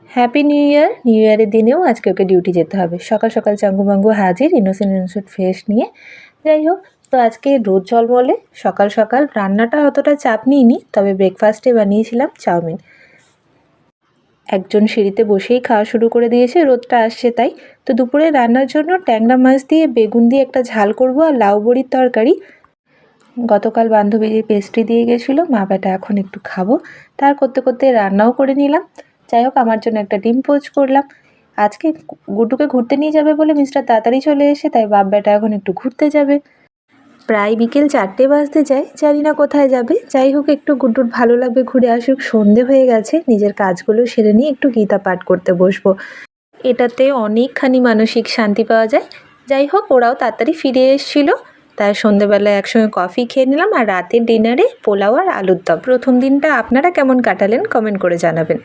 Happy new year. New ইয়ারের দিনেও আজকে ওকে ডিউটি যেতে হবে। সকাল সকাল চাঙ্গুমাঙ্গু হাজির, ইনোসেন্ট ফেস নিয়ে। যাই হোক, তো আজকে রোদ ঝলমলে সকাল সকাল রান্নাটা অতটা চাপ নিইনি, তবে ব্রেকফাস্টে বানিয়েছিলাম চাউমিন। একজন সিঁড়িতে বসেই খাওয়া শুরু করে দিয়েছে, রোদটা আসছে তাই। তো দুপুরে রান্নার জন্য ট্যাংরা মাছ দিয়ে বেগুন দিয়ে একটা ঝাল করব আর লাউ বড়ির তরকারি। গতকাল বান্ধবী যে পেস্ট্রি দিয়ে গেছিলো, মা বেটা এখন একটু খাবো, তার করতে করতে রান্নাও করে নিলাম। যাই হোক, আমার জন্য একটা ডিম পোচ করলাম। আজকে গুড্ডুকে ঘুরতে নিয়ে যাবে বলে মিস্টার তাড়াতাড়ি চলে এসে, তাই বাপ বেটা এখন একটু ঘুরতে যাবে। প্রায় বিকেল 4টে বাজতে যায়, জানি না কোথায় যাবে। যাই হোক, একটু গুড্ডুর ভালো লাগবে ঘুরে আসুক। সন্ধে হয়ে গেছে, নিজের কাজগুলো সেরে নিয়ে একটু গীতা পাঠ করতে বসবো। এটাতে অনেকখানি মানসিক শান্তি পাওয়া যায়। যাই হোক, ওরাও তাড়াতাড়ি ফিরে এসেছিলো, তাই সন্ধেবেলায় একসঙ্গে কফি খেয়ে নিলাম। আর রাতের ডিনারে পোলাও আর আলুর দম। প্রথম দিনটা আপনারা কেমন কাটালেন কমেন্ট করে জানাবেন।